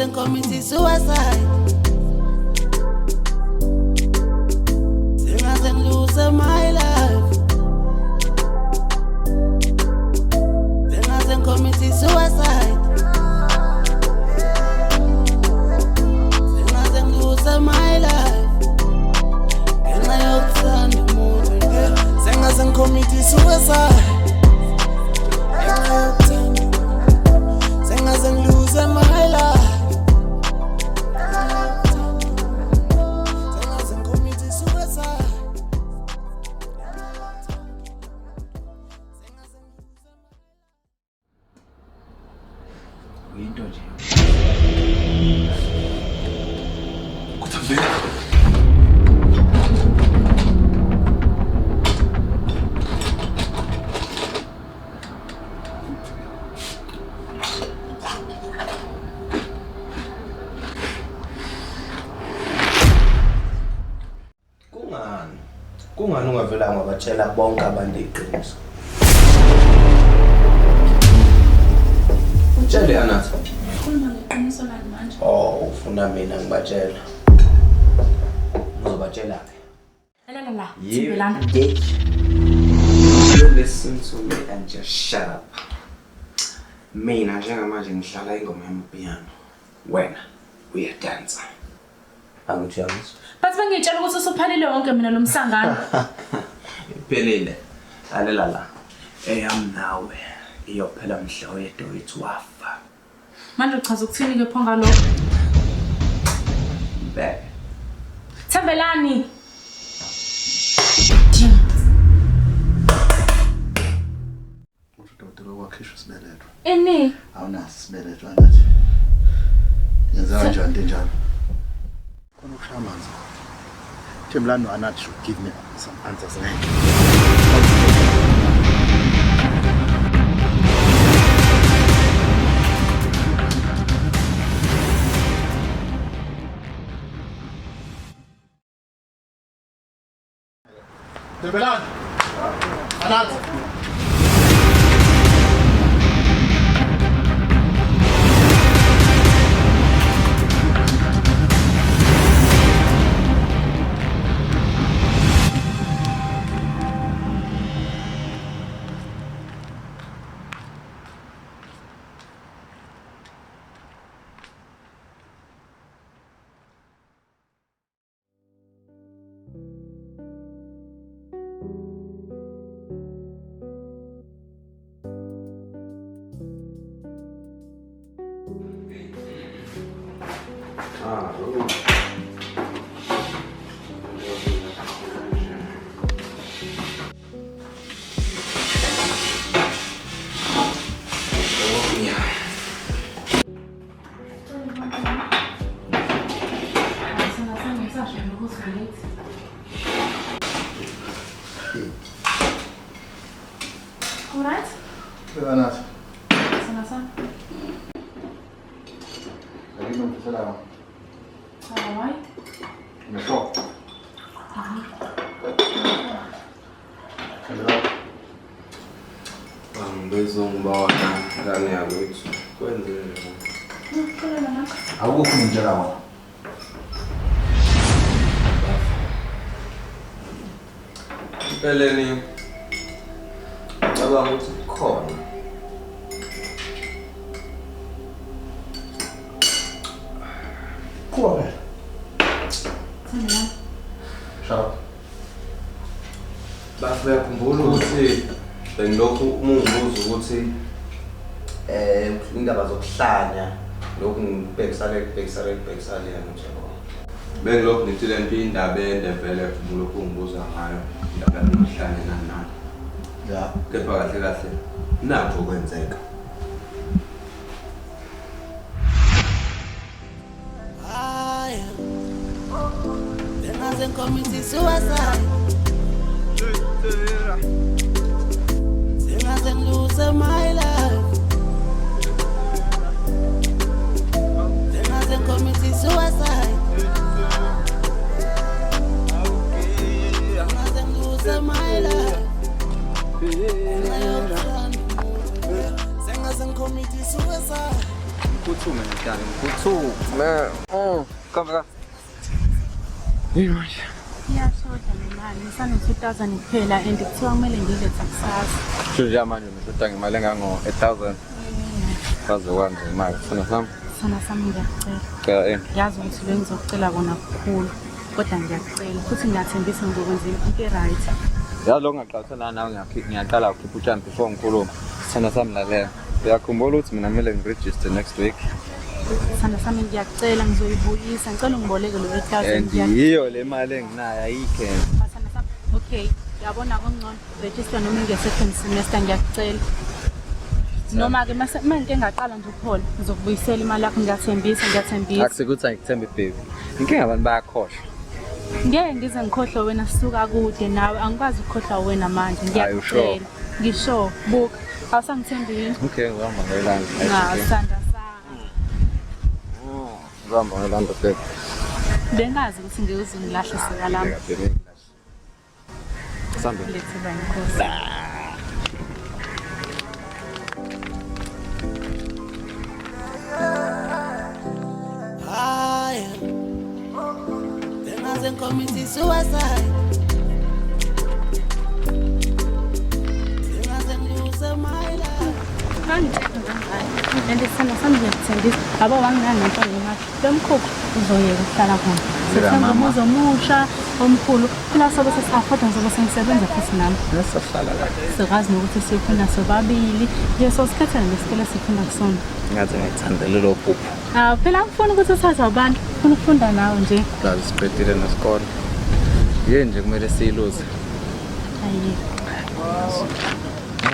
Sengaze commit suicide. Sengaze lose my life. Sengaze commit suicide. Sengaze lose my life. Ngenxa yokuthanda umuntu. Sengaze commit suicide. Sengaze lose my life. Sengaze commit suicide. Uyinto nje. Kuthambela. Kungani ungavelanga wabatshela bonke abantu iqiniso? Utshele Anathi. Khuluma ngeqiniso lani manje? Oh, ufuna mina ngibatshela. Ngizobatshela ke. La. Sibelana. You listen to me and just shut up. Mina njengamanje ngihlala ingoma yamapiano. Wena uyadansa. Angijabulisi. Bathi bengitshela ukuthi usuphalile wonke mina lo msangano. Iphelile. Lalela la. Eyam nawe iyophela mhla wedowethu wafa. Manje uchaza ukuthini ke phonga lokho? Back. Thembelani. Udokotela wakhishwa isibeletho. Eni. Awunaso isibeletho Anathi. Yenza kanjani into enjalo? Khona ukushaya amanzi. Thembelani Anathi should give me some answers ngeke. Thembelani. Anathi. Alright? Anathi. Sana. Ngikunomfisela. Hayi. Ngisho. Thembelani. Ngizongibona ngane yakwethu. Kwenzeni nje? Ukhuluma nakho. Awukho ngitshela wona. Impeleni cabanga ukuthi khona. Kuba phela. Thembelani. Shut up. Bafu yakhumbula ukuthi bengilokhu umngibuza ukuthi indaba zokuhlanya lokhu ngibhekisale yena nje. Bengilokhu ngithi le nto indaba ende vele lokhu ngibuza ngayo indaba yokuhlanya nani. Yeah. Kepha kahle nakho kwenzeka. Sengaze commit suicide. Sengaze lose my life. Sengaze commit suicide. Sengaze lose my life. Sengaze commit suicide. Ngiphuthume ngidala ngiphuthume. Come back. Yini manje? Iyashoda nemali ngisa-2000 kuphela and kuthiwa kumele ngilethe kusasa. Nje manje ngishota ngemali engango-8,000. Kaze kwanze imali sona sami. Sana sami ngiyacela. Cela Ngiyazi ukuthi lo ngizokucela kona kukhulu kodwa ngiyacela futhi ngiyathembisa ngizokwenza into e-right. yazi lo ngaqathana nawe ngiyaqala ukhipha utshani before ngikhuluma. Sona sami lalela. Uyakhumbula ukuthi mina kumele ngiregister next week. Sana sami ngiyacela ngizoyibuyisa ngicela ungiboleke lo 8,000 And yiyo le mali enginayo ayikho. Sana sami okay yabona kongcono register noma nge-second semester ngiyacela. Noma ke mase into engaqala nje ukuphola ngizokubuyisela imali yakho ngiyathembisa. Akusekuthi angithembe baby. Inkinga abantu bayakhohlwa. Ngeke ngize ngikhohlwe wena sisuka kude nawe angikwazi ukukhohlwa wena manje ngiyacela. Ngisho buka awusangithembile. Okay, ngihamba ngelanga. Ngasanda sami. Ngihamba ngelanga baby. Bengazi ukuthi ngiyozungilahle sekalami. Sambe. Lethe bayinkosi. Then I say committing suicide. Then I say lose my life. And sana sami ngiyakuthendisa aba wangani nto imali lomkhukhu uzoyeka ukuhlala khona sithemba umuzi omusha omkhulu phela sobe sesihafoda ngizobe sengisebenza futhi nami Ngisahlala la. sikwazi nokuthi sifuna sobabili nje sosikhetha nesikole sifunda kusona Ngaze ngithandele lo phupho. phela ngifuna ukuthi uthathe abantu ufuna ukufunda nawe nje Ngaze sibhedile nesikole. Yini nje kumele siyiluze. ayi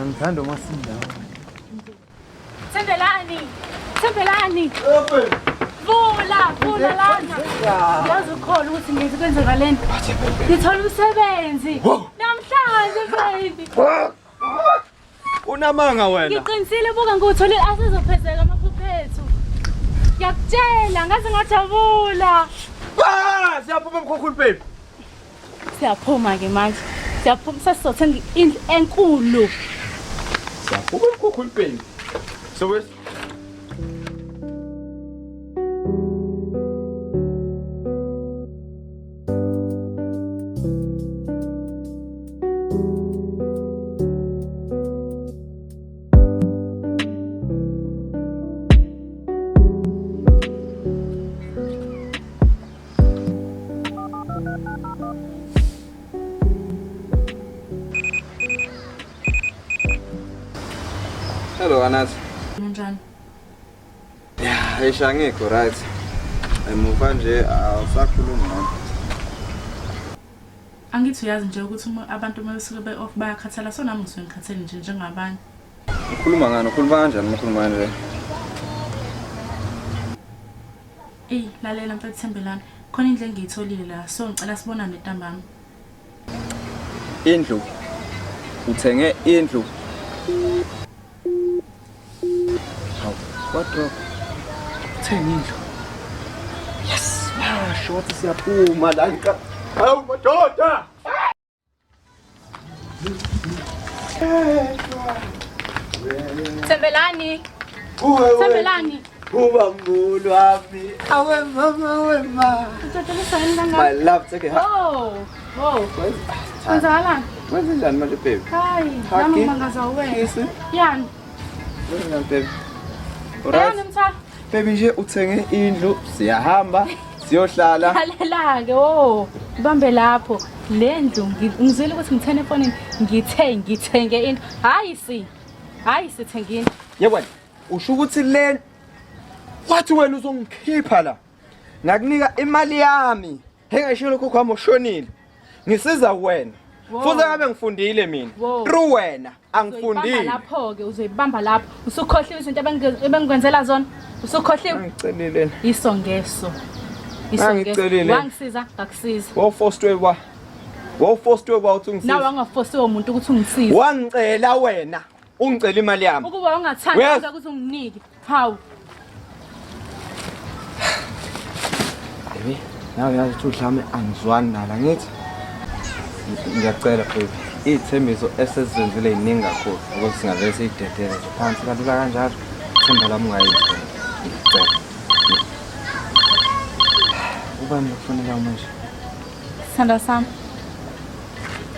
Ngithanda uma sindawo. Thembelani vula lana yazi ukhona ukuthi ngizokwenza lento ngithola umsebenzi namhlanje baby Unamanga wena. ngiqinisile buka ngutholile asizophezeka amaphupho ethu ngiyakutshela ngaze ngajabula Siyaphuma emkhukhulu baby. siyaphuma ke manje siyaphuma sesizothenga indlu enkulu Siyaphuma emkhukhulu baby. So where's Hello Anat. Njani Ayisha ngikho right. Emuva nje awusakhuluma nami. angithi uyazi nje ukuthi abantu mabasuke be-off bayakhathala so nami ngisuke ngikhathele nje njengabanye Ukhuluma ngani? Ukhuluma kanjani ukhuluma nje? lalela mfethu Thembelani khona indlu engiyitholile la so ngicela sibonane ntambama Indlu. Uthenge indlu. What drop? Uthenge indlu. Yes. Short siyaphuma la. Hawu madoda. Thembelani Uba mkhulu wami. Awe mama. utotolisani My kangaka love, take it. kwenzakalani When's it done, my baby? hayi Haki. nami mangaza wena Kiss. yani When's it done, baby? Alright. yani mtha Baby nje uthenge indlu, siyahamba, siyohlala. lalela-ke ibambe lapho le ndlu ngizwile ukuthi ngithene efonini ngithenge into hayi sithenge into Yewena, usho ukuthi le wathi wena uzongikhipha la. Ngakunika imali yami. Engayisho lokho kwami ushonile. Ngisiza wena. Futhi ngabe ngifundile mina. True wena, angifundile. lapho-ke uzoyibamba lapho usukhohliwe izinto ebengikwenzela zona usukhohliwe Ngicelile. isongeso Angicelile. wangisiza ngakusiza Wawufostwe uthi ungisize. nawe wangafosiwe umuntu ukuthi ungisize Wangicela wena, ungicela imali yami. ukuba ungathanda ukuthi unginike hawu Baby, nawe yazi ukuthi udlame angizwani nala ngithi. Ngiyacela baby. Ithembiso esezenzile iningi kakhulu ukuthi singavele siyidedele nje phansi kalula kanjalo. Themba lami ungayenzi. Ubani ukufonela manje? Sandra Sam.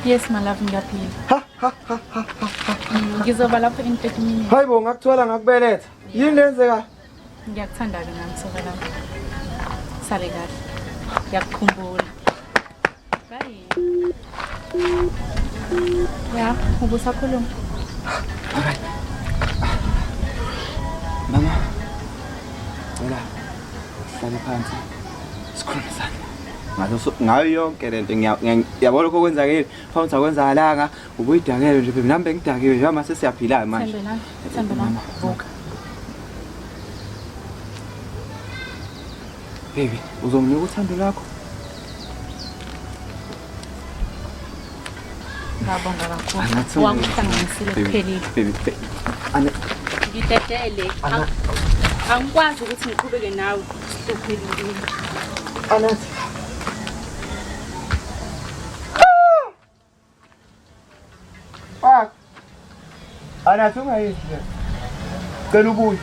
Yes, my love, ngiyaphila. Ngizoba lapho in 30 minutes. Hayibo ngakuthola ngakubeletha. Yini lenzeka? Ngiyakuthanda-ke nami soka lapho. Sale kahle. Ngiyakukhumbula. Bye. Ya, ubusakhuluma. Alright. Mama. Hola. Hlala phansi. Sikhulumisane. Ngayo yonke lento ngiyabona lokho kwenzakile. Phambi kwenzakalanga ubuyidakele nje phela nami bengidakiwe nje mase siyaphila manje. Thembe lami. Vuka. Baby, uzomnika uthando lakho? Ngiyabonga kakhulu. Wangihlanganisile kuphelile. Baby. Ngidedele. Angikwazi ukuthi ngiqhubeke nawe kuphelile. Anathi. Anathi ungayidle. Cela ubuye.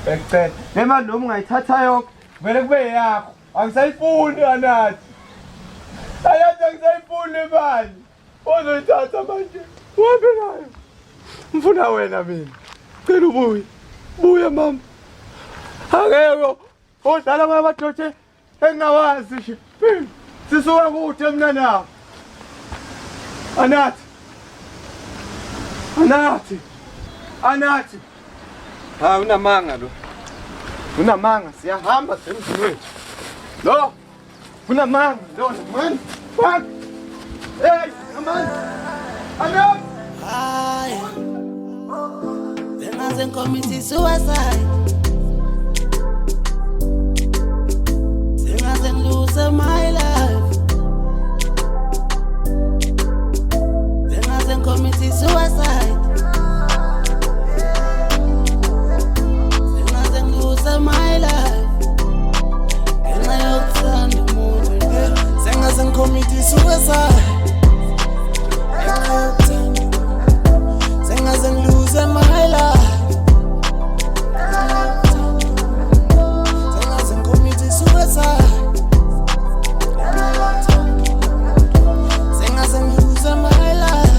Becela. Nemali noma ungayithatha yonke, vele kube yakho. Angisayifuni Anathi. Anathi angisayifuni le mali. Uzoyithatha manje. Uhambe nayo. Ngifuna wena mina. Cela ubuye. Buya mama. Akekho. Odlala ngamadoda engawazi nje. Sisuka kude mina nawe. Anathi. Unamanga lo. Unamanga siyahamba semzini wethu. Lo. Unamanga lo man. Fuck. Hey, man. Anathi. Hayi. Bengaze ngicommit suicide. Bengaze ngilose my life. Bengaze ngicommit suicide. Bengaze ngilose my life. Ngenxa yokuthanda umuntu. Sengaze ngicommit suicide. Sengaze ngilose my life. Sengaze ngicommit suicide. Sengaze ngilose my life.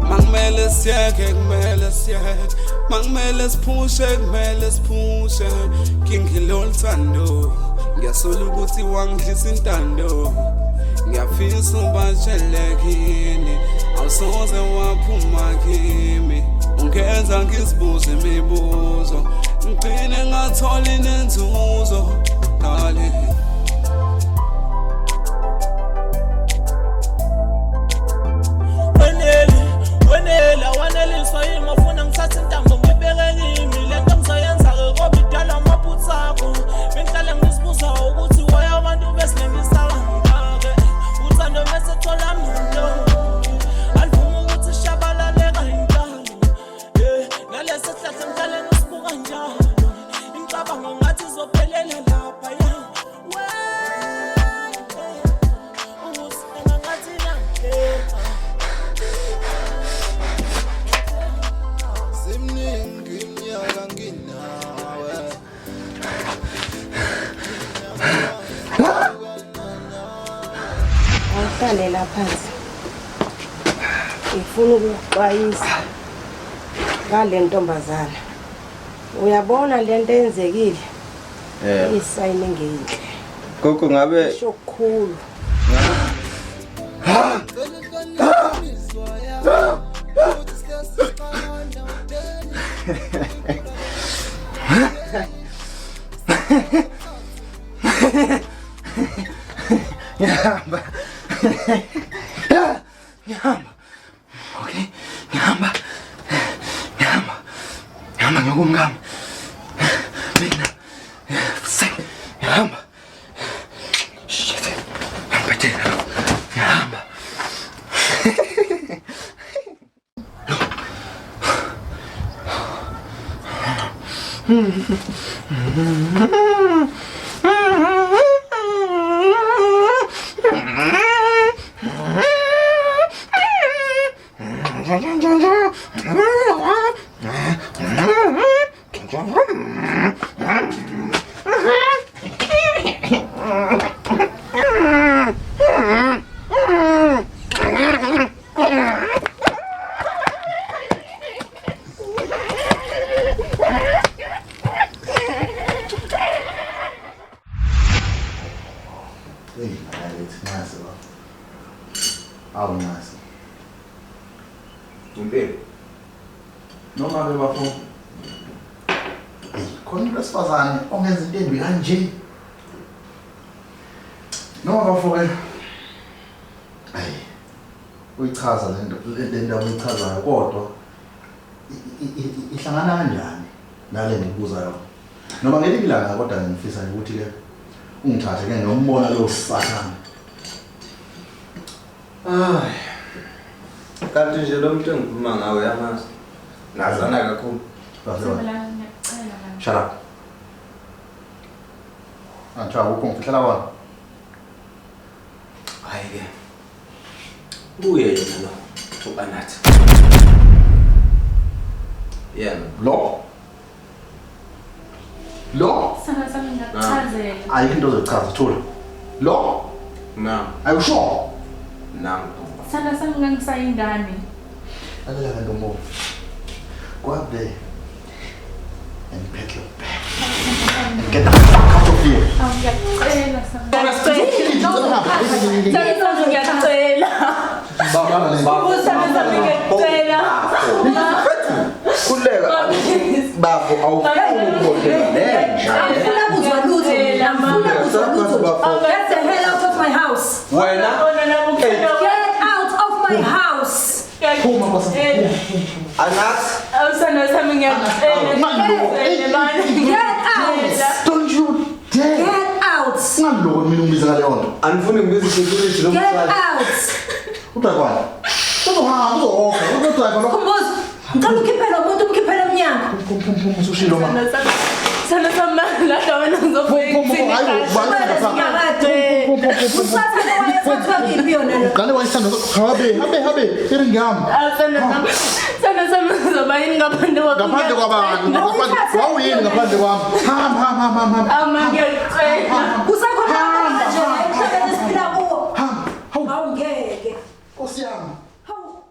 Mangmele siyeke, mangmele siphushe Kingilo luthando Ngiyasola ukuthi wangidlisa intando Ngiyafisa ubatshelekini Awusoze waphuma kimi Ungenza ngisibuze imibuzo Ngigcine ngatholi nenzuzo Darling Waneliswa ngifuna ngithathe intambo ngibeke kimi lento ngizoyenza ngoba idala amaphutha akho bengihlala ngisibuza ukuthi why abantu besinemisa ngake uthando bese thola muntu alivuma ukuthi shabalale kanjalo nalesi sihlahla ngihlale ngisibuka njalo imicabango ngathi izophelela lapha ya ngathi na Awuhlalela phansi. Ngifuna ukuxwayisa ngale ntombazana. Uyabona lento eyenzekile? Isayini engeyinhle. Gogo ngabe Shokukhulu. Ngihamba. Okay. Ngihamba ngiyokumngama. Mina. Ngihamba. Shit. Ngihamba. Impilo. Noma ke bafo. Khona umuntu wesifazane ongenza into embi kanje. Noma bafo ke. Uyichaza le ndaba uyichazayo kodwa ihlangana kanjani nale ngibuza yona. Noma ngelinye ilanga kodwa ngifisa ukuthi ke ungithathe ke ngombona lo sathana. Kanti nje lo muntu engikhuluma ngawe yamazi. Nazana kakhulu. Shut up. Antsha ukho ngifihlela wona. Hayi ke. Buye yena lo. Ubanathi. Yena. Lo. Sana sami ngiyachazela. Ayikho into ozochaza Thula. Lo. Naam. Ayusho. Naam. Sana sami ngangisayingane. Lalela kanti uMbo. Go up there and pack your bag. And get the fuck out of here. Ngiyacela sana. Kuleka. Bafo awufuna Get the hell out of my house. wena Get out of my house. anathi Get out. Don't you dare. Get out. Ngalo mina ungibiza ngale nto. anifuni ngibize security lo Get mfana out. Udraйвана. Uzohamba uzohoka. Uzodraйва lo. Khumbuzo. Ngicela ukhiphele umuntu umkhiphele emnyango. Usushilo ma. Sana sami la wena Usathane wayethathwa kiphi yona lo? Ngale wayisanda habe iringami. sana sami ngizoba yini ngaphandle kwakho. Ngaphandle kwabantu. Wawuyini ngaphandle kwami? Hamba. Ama ngiyacela. Usakhona nje emhlabeni esiphila kuwo. Hawu. Awungeke. Nkosi yami. Hawu.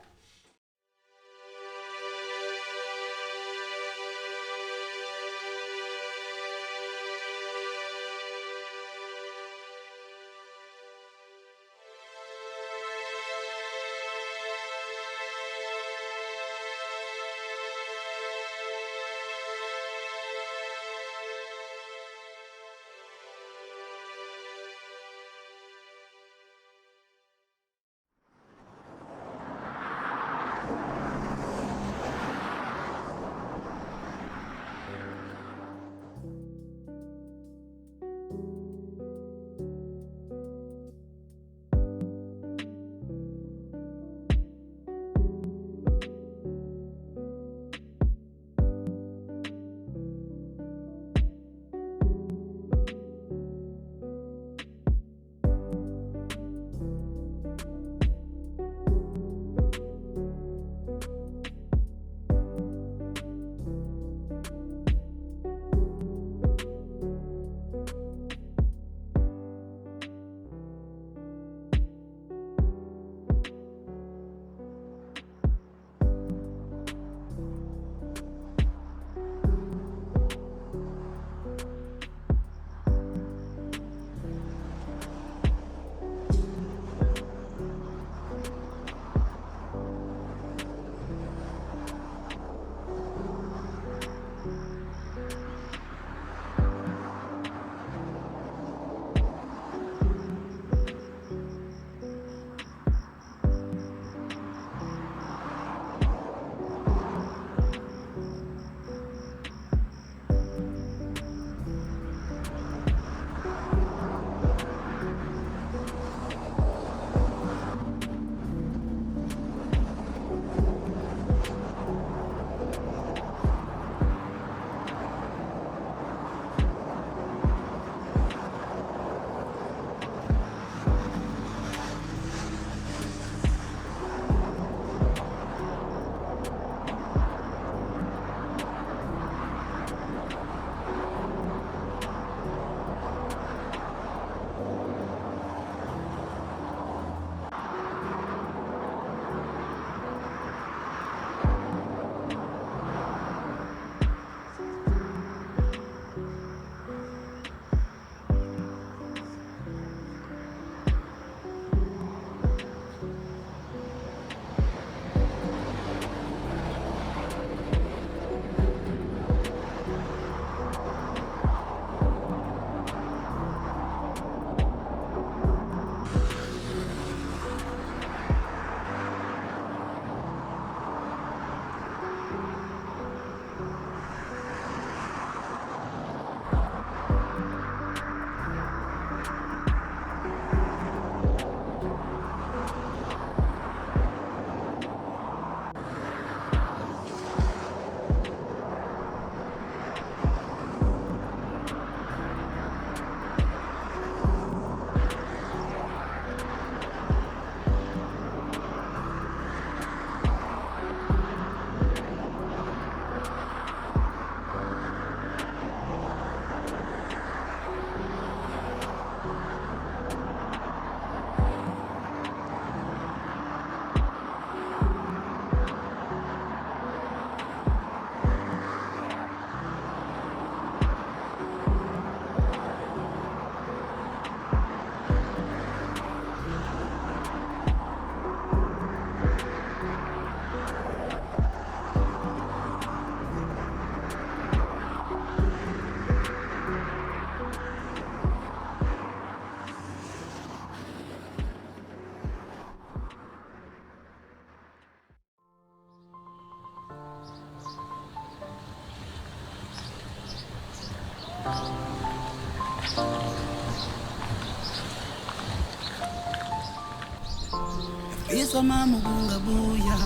Visa mama kungabuya.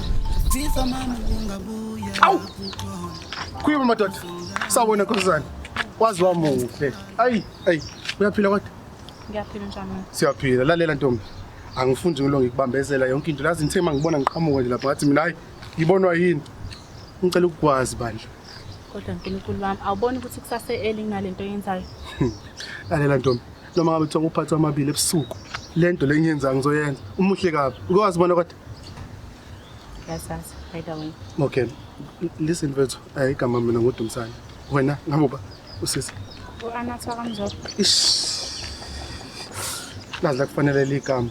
Visa mama kungabuya. Awu. Khuyima madoda. Sawubona Nkosazana. Wazi wamuhle. Ayi, uyaphila kodwa? Ngiyaphila njani? Siyaphila. Lalela Ntombi. Angifundi ngilo ngikubambezela yonke into. Lazi ngithe mangibona ngiqhamuka nje lapha ngathi mina hayi ngibonwa yini. Ngicela ukukwazi bandla. Kodwa uNkulunkulu wami awuboni ukuthi kusase early nalento yenzayo. Lalela Ntombi. Noma ngabe kuthiwa uphatha amabili ebusuku. Lento lenyenza ngizoyenza. Umuhle kabi. Ukwazi bona kodwa? Yasazi, by the way. Okay. Listen mfethu, igama mina nguDumsana. Wena ngabuba usisi. Anathi wakamzobo. Ish. Lazi la kufanele ligama.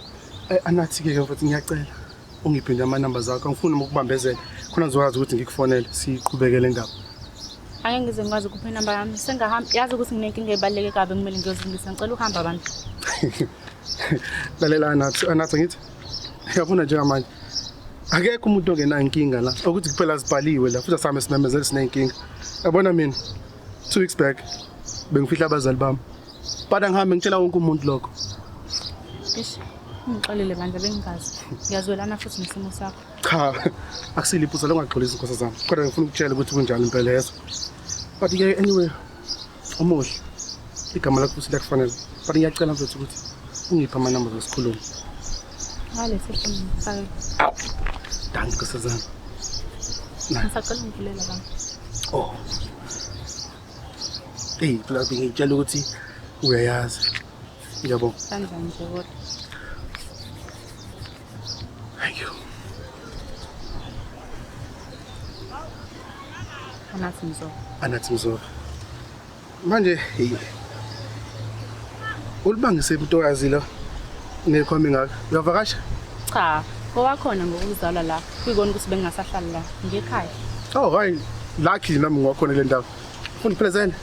Anathi ke mfethu ngiyacela. Ungiphinde ama numbers akho. Angifuni ukubambezela. Khona ngizokwazi ukuthi ngikufonele siqhubekele ngapha. Angeke ngize ngikwazi ukupha inamba yami. Sengahambi yazi ukuthi nginenkinga ebaleke kabi kumele ngiyozilisa. Ngicela uhamba abantu. Lalela Anathi ngithi. Uyabona njengamanje. Akekho umuntu ongenayo inkinga la. Ukuthi kuphela sibhaliwe la futhi asame simemezele sinenkinga. Yabona mina 2 weeks back bengifihla abazali bami. Bada ngihambe ngitshela wonke umuntu lokho. Ish. Ngixolele bandla bengazi. Ngiyazwelana futhi nesimo sakho. Cha, akusiliphuza longaxolisa inkosi zami. Kodwa ngifuna ukutshela ukuthi kunjani impela yeso. But ke anyway, umuhle. Igama lakho futhi liyakufanele. But ngiyacela mfethu ukuthi ungiphe ama numbers esikhuluma. Ngale sefoni sakho. Danke inkosi zami. Ngisacela ungivulela baba. Oh. Phela ngitshela ukuthi uyayazi. Ngiyabonga. Kanjani nje kodwa? Thank you. Anathi Mzobo. Manje ulibangise intokazi la nekhombi ngaka. Uyavakasha? Cha, ngowakhona ngokuzalwa la. Kuyikona ukuthi bengasahlali la ngekhaya. Oh, hayi. Lucky nami ngokhona le ndawo. Ufuna present?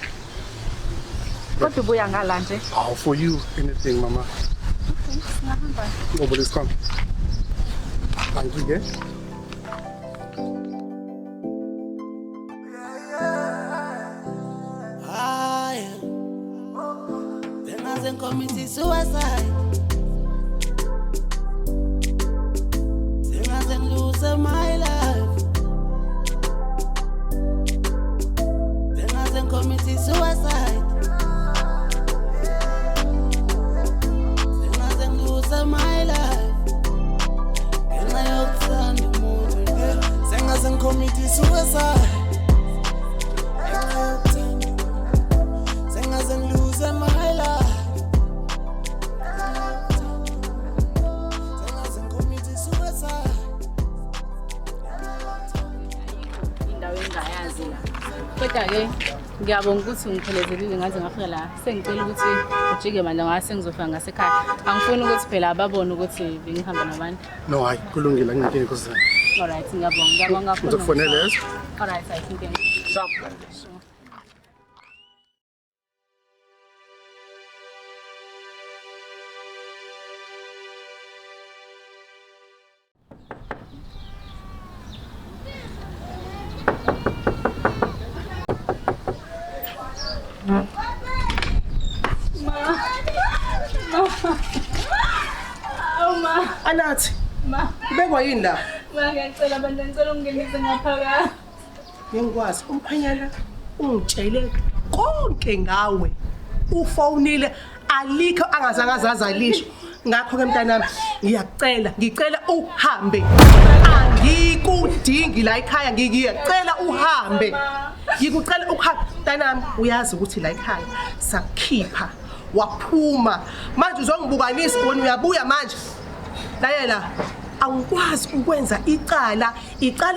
Kodwa ubuya ngala nje. Oh, for you anything mama. Okay, singahamba. Ngoba lesikhathi. Thank you, yeah. Then commit suicide. Then lose my life. Then commit suicide. Then lose my life. And I hope the moon. Then commit suicide. Then lose my life. Kodwa ke ngiyabonga ukuthi ungiphelezelile ngaze ngafika la. Sengicela ukuthi ujike manje ngase ngizofika ngasekhaya. Angifuni ukuthi phela ababone ukuthi bengihamba nabantu. No, hayi kulungile nginenkinga inkosi zami. Alright, ngiyabonga kakhulu. Uzokufonela yeso? Alright, I think. Sharp. Anathi. Ma. Ubekwa yini la? Ma ngiyacela bandla ngicela ungenise ngaphakathi. Ngiyakwazi umphanyana ungitshele konke ngawe. Ufonile alikho angazangazaza lisho. Ngakho ke mntanami ngicela uhambe. Angikudingi la ekhaya ngiyacela uhambe. Ngikucela uhambe mntanami uyazi ukuthi la ekhaya sakhipha waphuma manje uzongibukanisa wena uyabuya manje. Layela awukwazi ukwenza icala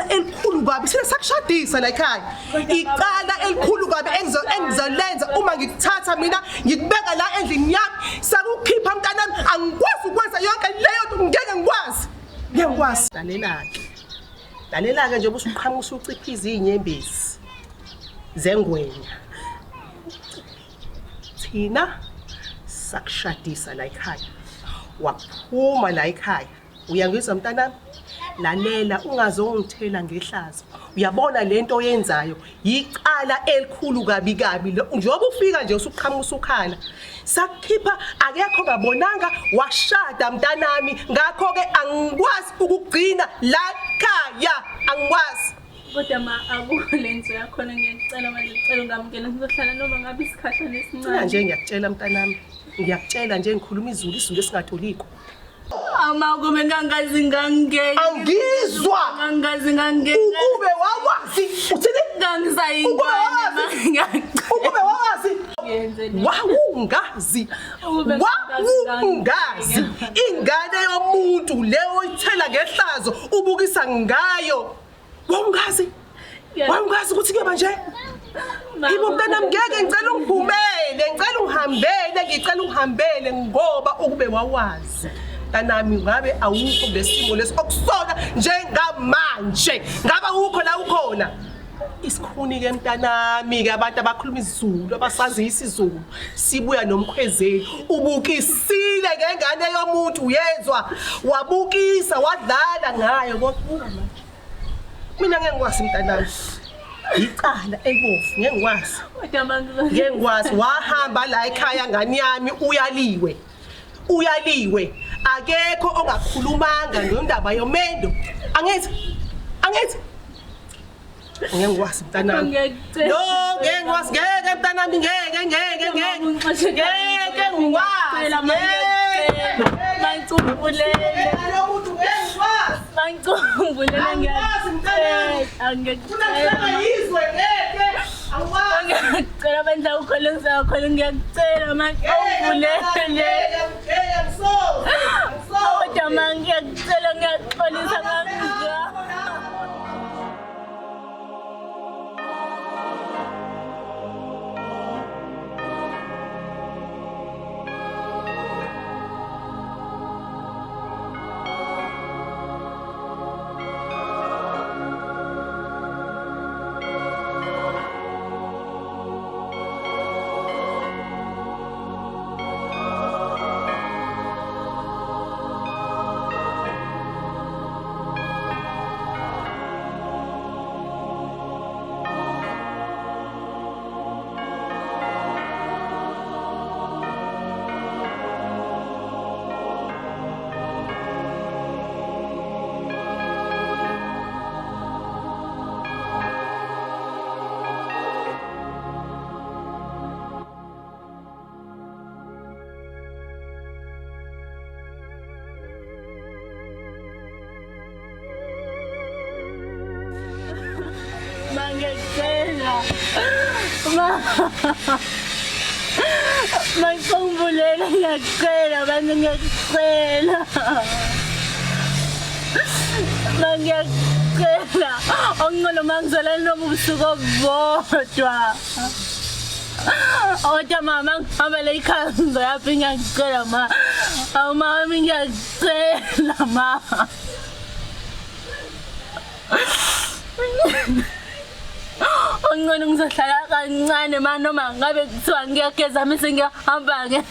elikhulu kabi sina sakushadisa la ekhaya. Icala elikhulu kabi engizolenza uma ngikuthatha mina ngikubeka la endlini yami sakukhipha mntanami angikwazi ukwenza yonke leyo nto ngeke ngikwazi. Lalela ke nje usuqhamuka usuciphiza izinyembezi zengwenya. Thina sakushadisa la ekhaya. Waphuma la ekhaya uyangizwa mntanami lalela ungazongithela ngehlazo. Uyabona lento oyenzayo yicala elikhulu kabi kabi. Njengoba ufika nje usuqhamuka usukhala. Sakukhipha akekho ngabonanga washada mntanami. Ngakho ke angikwazi ukugcina la ekhaya. Angikwazi. Kodwa ma akule nto yakhona ngiyacela manje ngicela ungamukela sizohlala noma ngabe isikhahlana esincane. Nje ngiyakutshela mntanami. Ngiyakutshela nje ngikhuluma izulu esingatholiko. Ama kube ngangazi ngangeke. Awungizwa. Ngangazi ngangeke. Ukube wawazi uthini? Ngangizayingane. Ukube wawazi. Wawungazi. Wawungazi. Ingane yomuntu leyo oyithela ngehlazo ubukisa ngayo. Wawungazi. Wawungazi ukuthi ke manje? Yibo mntanami ngeke ngicela ngicela ungihambele ngoba ukube wawazi. Mntanami ngabe awukho lesimo lesi okusona njengamanje. Ngaba ukho la ukhona. Isikhuni ke mntanami ke abantu abakhuluma isiZulu abasazi isiZulu sibuya nomkhwezeli ubukisile ngengane yomuntu uyezwa wabukisa wadlala ngayo kodwa manje mina ngeke ngikwazi mntanami icala ebofu ngeke ngikwazi wahamba la ekhaya ngani yami uyaliwe akekho ongakhulumanga ngendaba yomendo angithi ngiyangwazi mntanami no ngiyangwazi ngeke mntanami ngeke ngikwazi mangicubulele ngiyacela bandla ukholisa khona ngiyacela mangicubulele kodwa ngiyacela ngiyaxolisa ngangizwa Mangicubulele ngiyacela abantu ngiyacela ngiyacela ongcono mangizolala noma ubusuku obodwa kodwa mama ngihambele ikhaya ngizoyaphi ngiyacela ma awumami ngiyacela ma ongcono ngizohlala kancane ma noma ngabe kuthiwa ngiyageza mise ngiyahamba-ke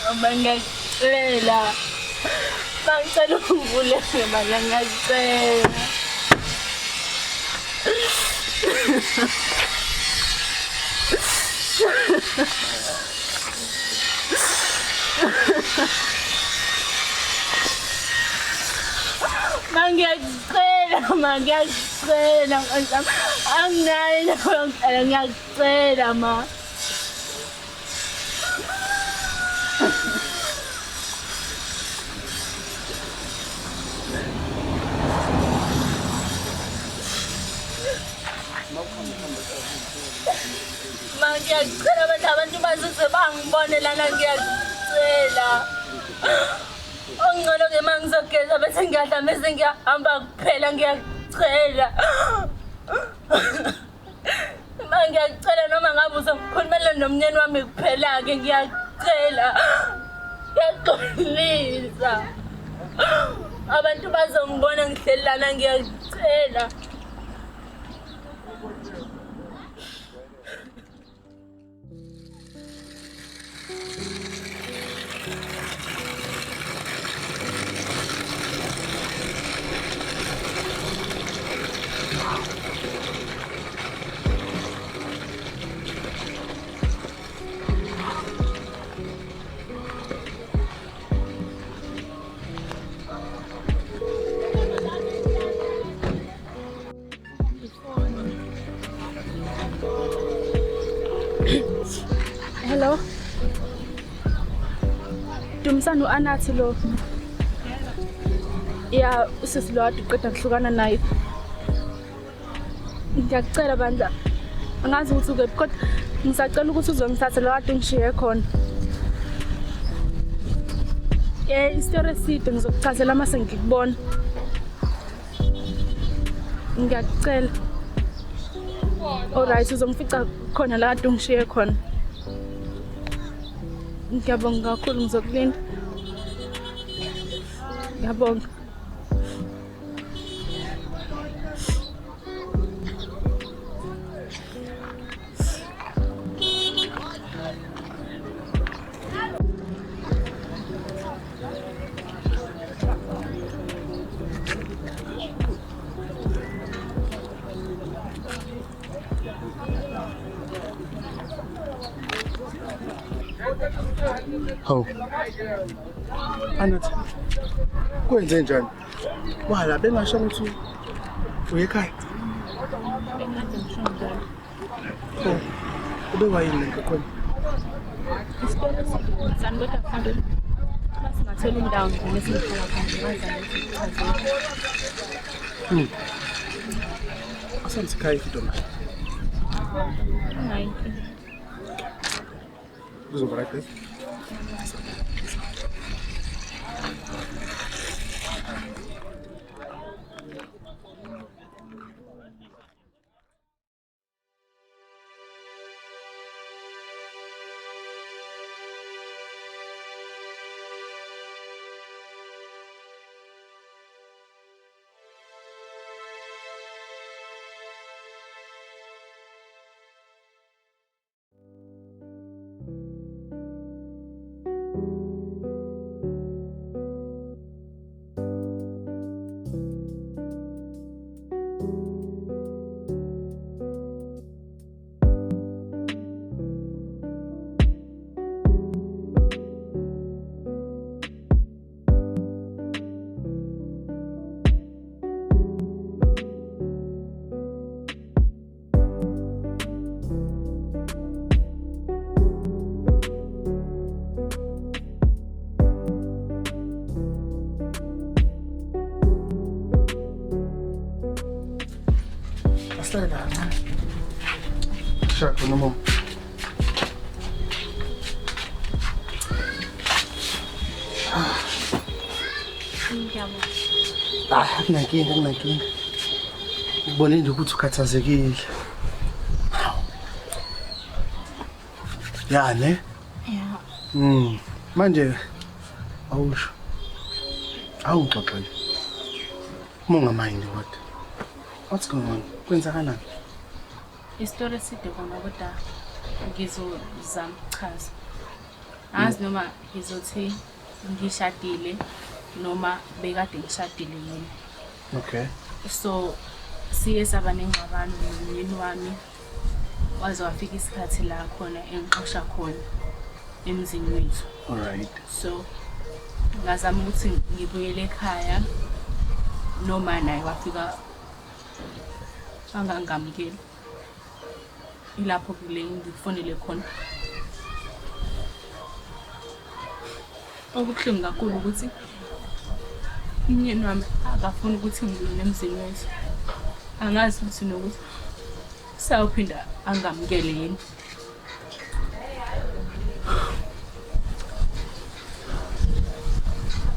mama ngiyacela mangicela ungivulele mama ngiyacela ngiyacela anginayo ngiyacela ma ngiyacela abantu bazise bangibone lana ngiyacela ongcono ke mangizogeza bese ngiyadla bese ngiyahamba kuphela ngiyacela ngiyacela noma ngabe uzokhulumela nomnyeni wami kuphela-ke ngiyacela ngiyaxolisa abantu bazongibona ngihleli lana ngiyacela Hello. Dumsana uAnathi lo. Ya, usisi lo ade uqeda kuhlukana naye. Ngiyacela bandla. Angazi ukuthi ukephi kodwa ngisacela ukuthi uzongithatha la kade ngishiye khona. Isitori eside ngizokuchazela mase ngikubona. Ngiyacela. Alright, uzongifica khona la kade ngishiye khona. Ngiyabonga kakhulu ngizokulinda. Ngiyabonga. Hawu. Anathi. Kwenze njani? Wala bengasho ukuthi uyekhaya. Oh. Ube wayini ngakhona? Sanibona mfana. Masingathola indawo ngesikhala khona Asamsikhaya idoma. Hayi. Kuzoba right. Aslan. Shaka no more. Akunankinga. Ngibone nje ukuthi ukhathazekile. Ya ne? Yeah. Manje awusho. Awuxoxele. Mungamindi what? What's going on? Kwenzakalani? Isitori eside kona kodwa ngizozama ukuchaza. Angazi noma ngizothi ngishadile noma bekade ngishadile yini. Okay. So siye saba nengxabano nomyeni wami waze wafika isikhathi la khona engixoxa khona emzini wethu. All right. So ngazama ukuthi ngibuyele ekhaya noma naye wafika angangamkeli. Ilapho kule ngifonele khona. Okubuhlungu kakhulu ukuthi umyeni wami akafuni ukuthi ngibuyele emzini wethu. Angazi ukuthi nokuthi sawuphinda angamkele yini.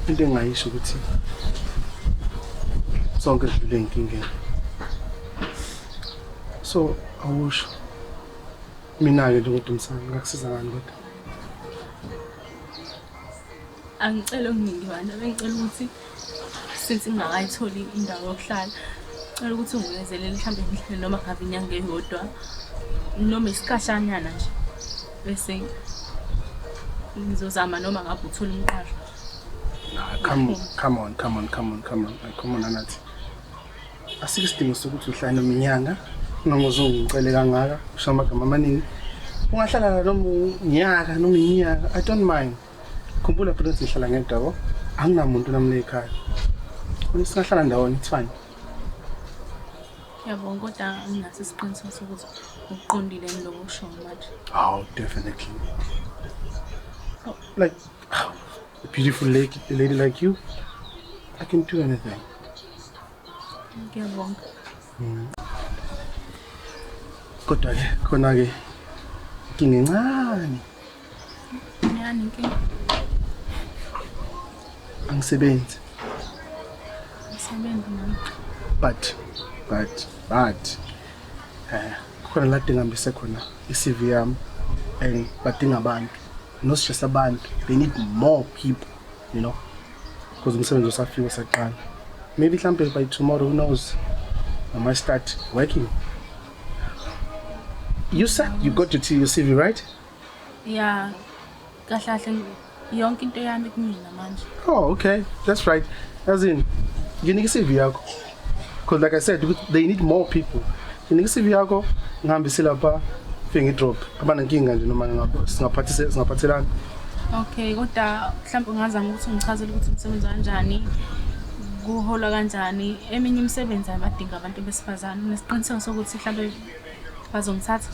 Into engayisho ukuthi sonke sidlule inkingeni. So awusho mina-ke njengomuntu umsana ngakusiza ngani kodwa? Angicela ukungingiwana bengicela ukuthi since ngingakayitholi indawo yokuhlala ngicela ukuthi ungiwenzelele mhlambe ngihlale noma ngabe inyanga eyodwa noma isikhashanyana nje bese ngizozama noma ngabe uthola umqasho. Come on Anathi. Asikho isidingo sokuthi uhlale noma inyanga noma uzongicele kangaka usho amagama amaningi. Ungahlala noma unyaka noma iminyaka, I don't mind. Khumbula phela ukuthi ngihlala ngendawo, anginamuntu nami la ekhaya. Singahlala ndawonye, it's fine. Ngiyabonga kodwa nginaso isiqiniseko sokuthi uqondile lokho okusho manje. Oh, definitely. Like, a beautiful lady like you, I can do anything. Ngiyabonga. Kodwa ke khona ke inkinga encane. Yani inkinga Angisebenzi. isebenza nami. But khona la dingambise khona i-CV yami and badinga abantu. Not just abantu, they need more people, you know, because umsebenzi usafika saqala. Maybe mhlambe by tomorrow, who knows, I might start working. You said you got your CV, right? Yeah, kahle yonke into yami kumina manje. Oh, okay, that's right. As in, you need a CV yakho. Because like I said, they need more people. You need a CV yakho, ngihambise lapha, fike drop. Abanenkinga nje noma singaphathelana. Okay, kodwa mhlawumbe ungazama ukuthi ungichazele ukuthi umsebenzi kanjani, kuhola kanjani. Eminye imisebenzi abadinga abantu besifazane. Nesiqiniseko sokuthi mhlawumbe bazongithatha.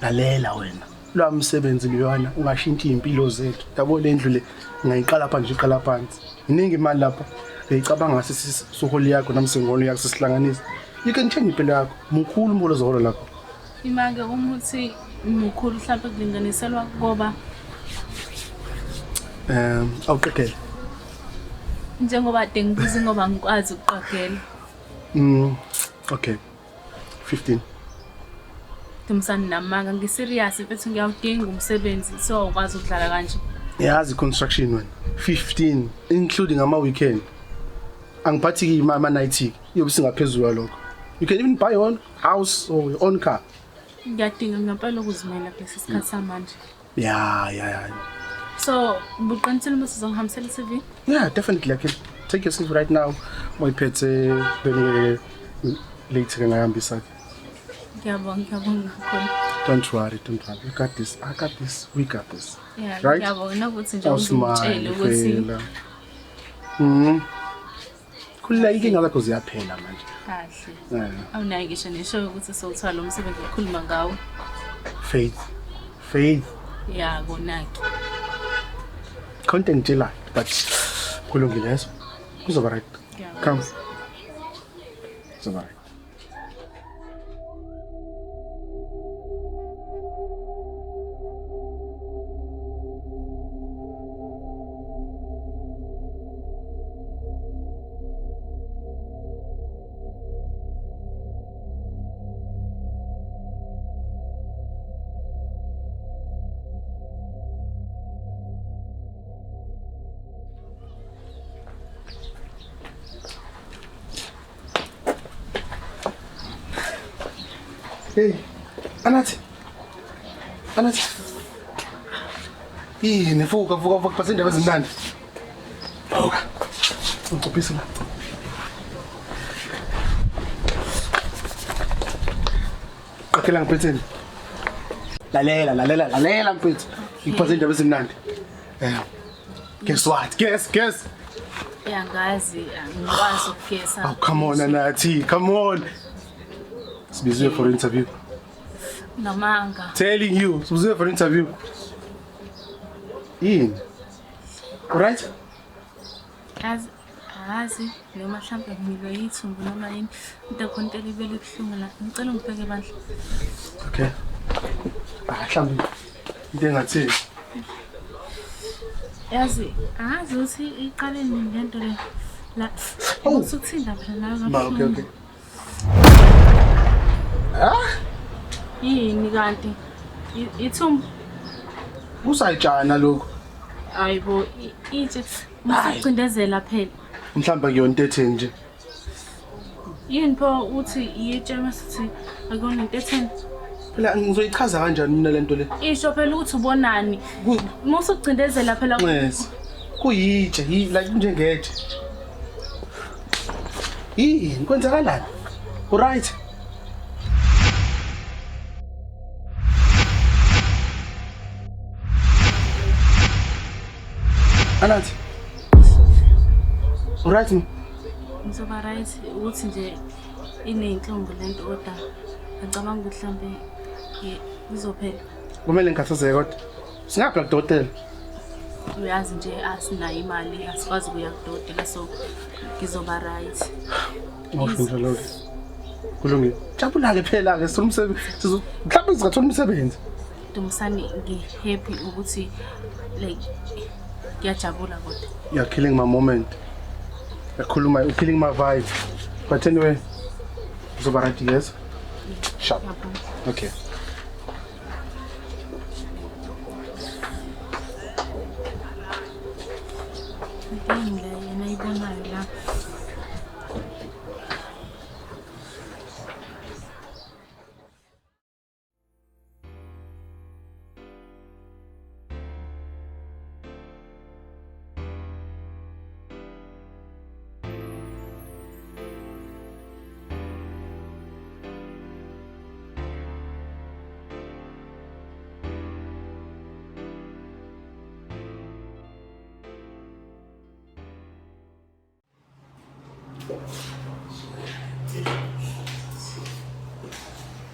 Lalela wena. Lo msebenzi liyona ungashintsha impilo zethu. Yabo le ndlu le ngayiqala phansi iqala phansi. Iningi imali lapha. Beyicabanga ngase siholi yakho namsengolo yakho sisihlanganisa. You can change impilo yakho. Mkhulu umbolo zohola lapho. Imake umuthi mkhulu mhlawumbe kulinganiselwa ngoba awuqekele. njengoba dengibuza ngoba ngikwazi ukuqagela. Okay. 15. Dumsana namanga ngiserious mfethu ngiyawudinga umsebenzi so ukwazi ukudlala kanje. Yazi construction wena. 15 including ama weekend. Angiphathi ima night yobe singaphezulu lokho. You can even buy your own house or your own car. Ngiyadinga ngempela ukuzimela kulesi sikhathi samanje. Yeah. So, buqinisile ukuthi uzongihambisela i-CV? Yeah, definitely. I can take your CV right now. My pets then later ngayambisa. Ngiyabonga kakhulu. Don't worry. You got this. I got this. We got this. Yeah, right? ngiyabonga ukuthi nje ungitshele ukuthi kulla inkinga zakho ziyaphela manje. kahle. Awunayo ngisho nesho ukuthi sowuthola lo msebenzi okhuluma ngawo. Faith. Yeah, konaki. Content la, but kulungile eso. Kuzoba right. Come. Kuzoba right. Hey, Anathi. Yini vuka phasa indaba ezimnandi. Vuka. Uqophisa la. Qakela ngiphethe. Lalela mfethu. Iphasa indaba ezimnandi. Guess what? Guess. Yangazi angikwazi ukugesa. Oh, come on Anathi. Come on. Sibiziwe for interview. Namanga. Telling you, sibiziwe for interview. Yini? Alright? Azi noma mhlawumbe ngimile yithumbu noma yini into khonto libele kuhlungu la. Ngicela ungibheke bandla. Okay. Mhlawumbe into engathi yazi ukuthi iqale nini lento le la usuthinda phela la. Ma okay. Yini kanti ithumbu usayitshana lokho. ayibo ithi musicindezela phela. Mhlawumbe kuyona into etheni nje. Yini pho uthi iyetshema sithi akona into etheni. Phela ngizoyichaza kanjani mina lento le? Isho phela ukuthi ubonani. Musucindezela phela. Yes. Kuyitshe, like njengetshe. Yini kwenzakalani? Alright. Anathi. Alright. Ngizoba right ukuthi nje iney'nhlungu lento kodwa ngicabanga ukuthi mhlambe izophela. Kumele ngikhathazeke kodwa. Singapha kudokotela. Uyazi nje asinayo imali asikwazi ukuya kudokotela so ngizoba right. Ngofunda lokho. Kulungile. Jabula-ke phela-ke sithola umsebenzi. Mhlawumbe sizathola umsebenzi. Dumisani ngi-happy ukuthi like ngiyajabula kodwa. You're killing my moment. You're killing my vibe. But anyway, uzoba right, yes? Sharp. Okay. Yena ibonayo la.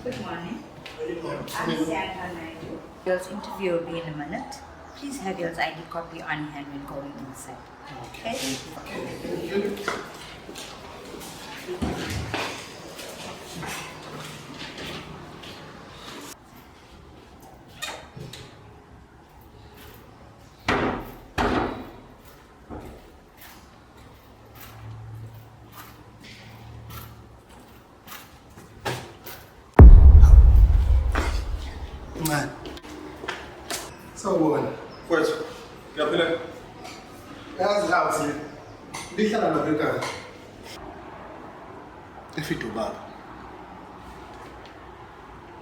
Good morning. I'm Sandra Naidu. Your interview will be in a minute. Please have your ID copy on hand when going inside. Okay? Man. Sawubona. Mfowethu, ngiyaphila. Yazi lapha lihlala lapha ekhaya. Efido baba.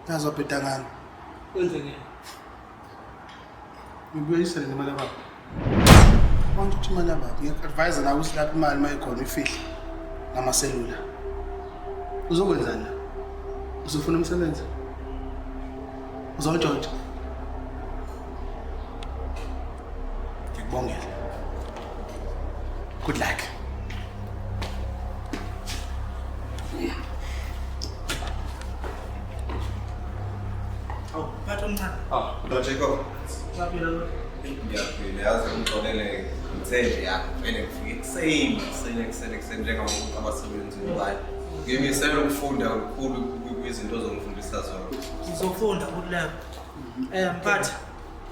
Yazi waphetha ngani? Wenzeni? Ngibuyisele nemali baba. Manje uthi imali baba, ngiya-advise nawe ukuthi lapha imali mayikhona ifihla ngamaselula. Uzokwenzani la? Uzofuna umsebenzi? Uzojojja. Ngikubongela. Good luck. Oh, phatha umncane. Lo Jacob. Ngiyaphila lo. Ngiyaphila, yazi ngixolele ngithe nje ya vele ngifike ekuseni njengabantu abasebenzi ngayo. Ngimisela ukufunda kakhulu kwizinto ozongifundisa zona. Ngizofunda kulapho. Mphathi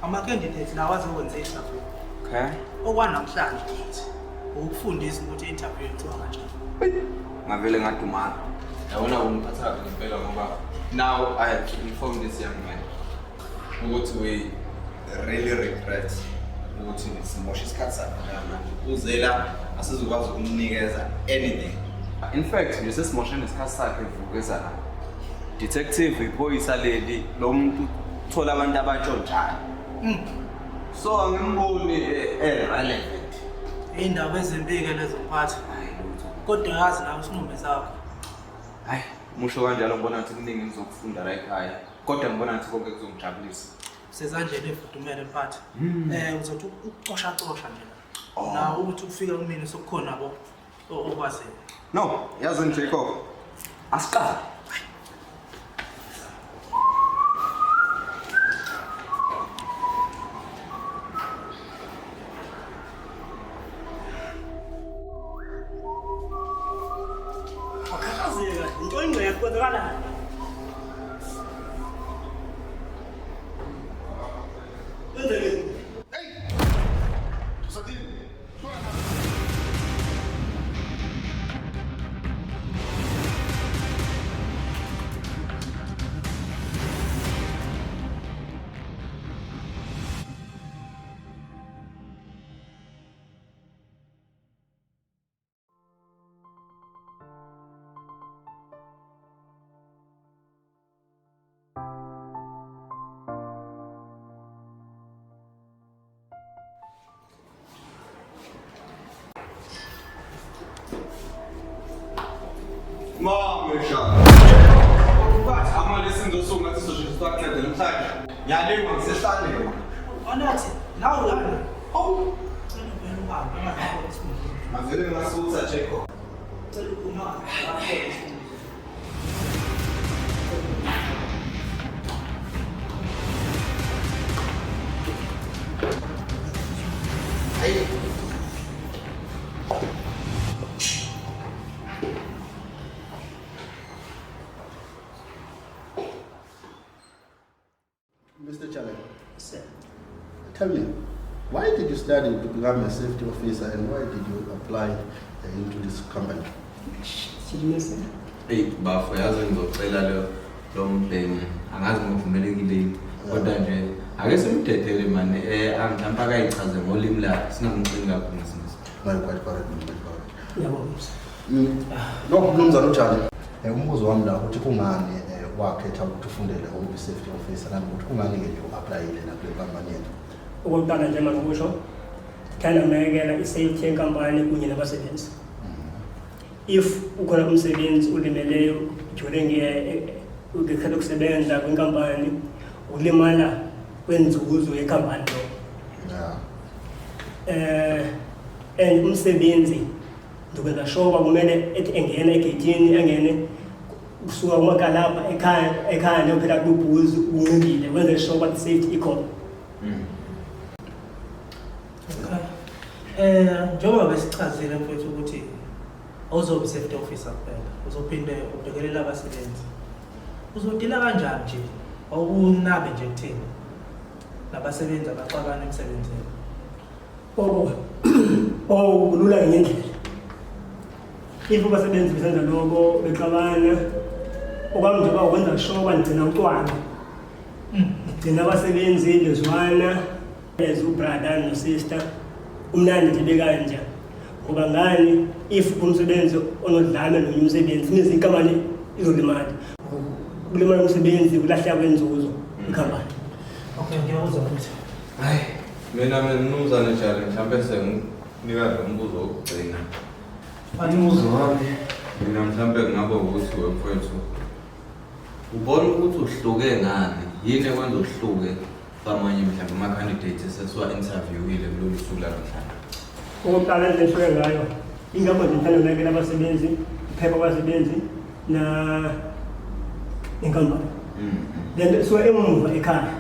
ama-candidate lawa azokwenza i-interview. Okay. Okwanamhlanje ukufundisa ukuthi i-interview yenziwa kanjani. Ngavele ngadumala. Yabona ungiphatha ngempela ngoba now I have to inform this young man ukuthi we really regret ukuthi simosha isikhathi sakhe manje. Uzela asizokwazi ukumnikeza anything. In fact, nje sesimoshene isikhathi sakhe evukeza la. Detective iphoyisa leli lo muntu uthola abantu abatshontshayo. So angimboni relevant. Indaba ezempike lezo mphathi. Kodwa yazi nawe isinqumo sakho. Hayi, musho kanjalo ngibona ukuthi kuningi ngizokufunda la ekhaya. Kodwa ngibona ukuthi konke kuzongijabulisa. Sezandleni efudumele mphathi. Uzothi ucosha nje. Na ukuthi ufika kumina sokukhona bo okwaziyo. No, yazi nje Jacob. Asiqale. Akakazeka, into ingcebo kwenzakala. Mamesha. But ama listen to song ngathi soshisa sakunceda namhlanje. Ngiyalima ngisesandleni. Onathi, nawu lana. Oh. Ngicela ubaba angahamba isifundweni. Mavele ngasutha Jacob. Ngicela uphuma. Sir. Tell me, why did you study to become a safety officer and why did you apply into this company? Hey, bafo yazi ngizocela lo mbhemi angazi ngovumelekile kodwa nje ake simdedele mani angihamba akayichaze ngolimi lakhe singamcini kakhulu ngesinye. No, quite correct. Yabo. No, mnumzana uJali. Umbuzo wami la ukuthi kungani wakhetha ukuthi ufundele ukuba safety officer nanokuthi kungani ke nje uapplyile na kule company yethu. Okokuqala nje manje kusho thanda mekela i-safety yenkampani kunye nabasebenzi. If ukhona umsebenzi ulimeleyo during ukukhetha ukusebenza kwinkampani ulimala kwenzuzo yenkampani lo. And umsebenzi ndokwenza sure kumele ethi engena egeyithini engene kusuka kumakalapha ekhaya neyophela kubhuzi unqibile wenze sure ukuthi safety ikhona. Njengoba besichazile mfowethu ukuthi awuzobe safety officer kuphela, uzophinde ubhekelela abasebenzi. Uzodila kanjani nje? Awunabe nje kuthini? Nabasebenzi abaxabana emsebenzini. Kulula ngendlela. If abasebenzi besenza lokho bexabana okwami nje bakwenza sure banigcina ucwanga. Gcina abasebenzi lezwana as ubrother no sister umnandi nje bekanje. Ngoba ngani if umsebenzi onodlame nonye umsebenzi nizi inkampani izolimala. Kulimala umsebenzi kulahla kwenzuzo ikhampani. Okay, ngiyawuzwa ukuthi. Hayi, mina mnumzane Jali mhlambe senginika lo mbuzo wokugcina. Umbuzo wami mina mhlambe kungaba ukuthi wemfowethu ubona ukuthi uhluke ngani yini ekwenza uhluke kwamanye mhlambe ama candidates esesiwa interviewile kulolu suku lanamhlanje. Okokuqala nje ngihluke ngayo inkampani ngithanda nakela abasebenzi iphepha abasebenzi na inkampani. Then so emuva ekhaya.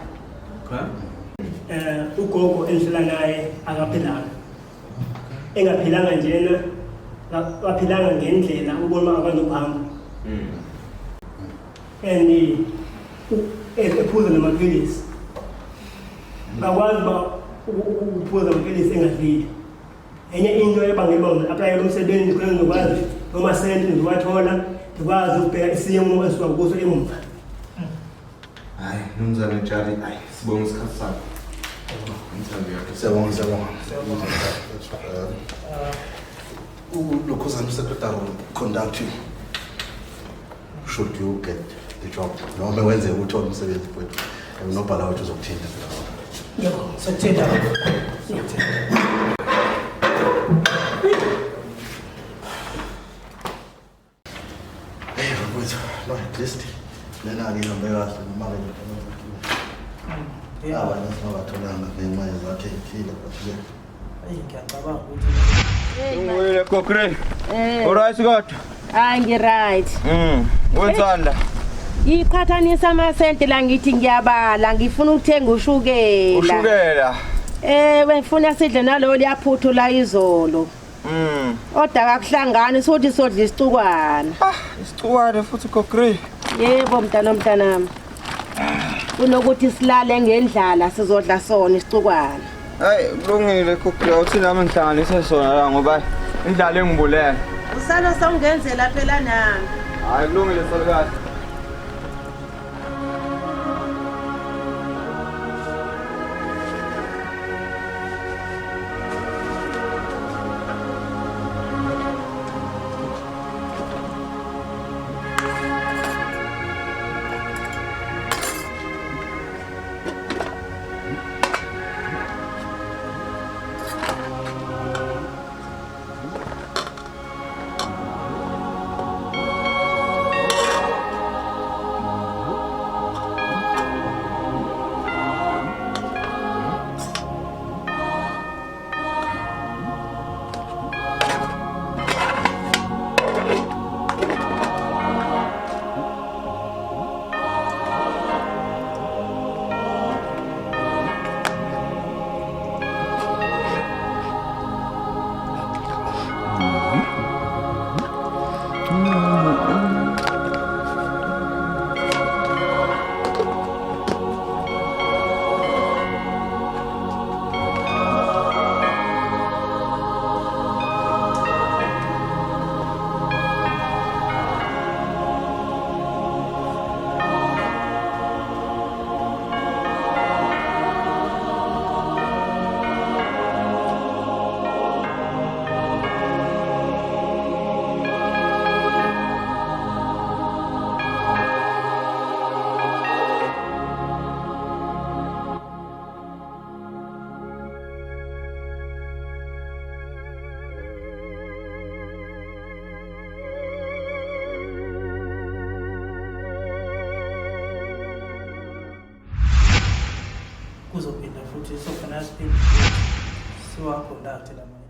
Ugogo enhlala naye akaphilanga. Engaphilanga njena waphilanga ngendlela ubona abantu kuhamba. And ephuza namaphilisi. Ngakwazi ba ukuphuza amaphilisi engadlile. Enye into ebangela ukuthi apply umsebenzi kule ngokwazi noma sente ndiwathola ndikwazi ukubheka isimo esiwa kuso emuva. Hayi, mnumzane Jali, sibonga isikhathi sakho. Siyabonga. Lokhuzana secretary will conduct you should you get the job. Noma wenze uthole umsebenzi kwethu. Unobhala wethu uzokuthinta. Yebo, sekuthinta. Hey, mfowethu, no at least lena ke ngihambe kahle imali nje. Abanye singabatholanga ngenxa yezakhe ithile bathi ngiyacabanga ukuthi Ungwile kokre. Alright kodwa. Hayi ngi-right. Wenzanda. Iqhathanisa amasente la ngithi ngiyabala ngifuna ukuthenga ushukela. Ushukela. Ngifuna sidle nalo liyaphuthula izolo. Oda akakuhlangani sothi sodla isicukwana. Isicukwana futhi kokre. Yebo mntanami. Kunokuthi silale ngendlala sizodla sona isicukwana. Hayi kulungile kokre uthi nami ngihlanganise sona la ngoba indlala engibulela. Usana sawungenzela phela nami. Hayi kulungile salikahle. ukuthi sofana siphinde siwaconduct la manje.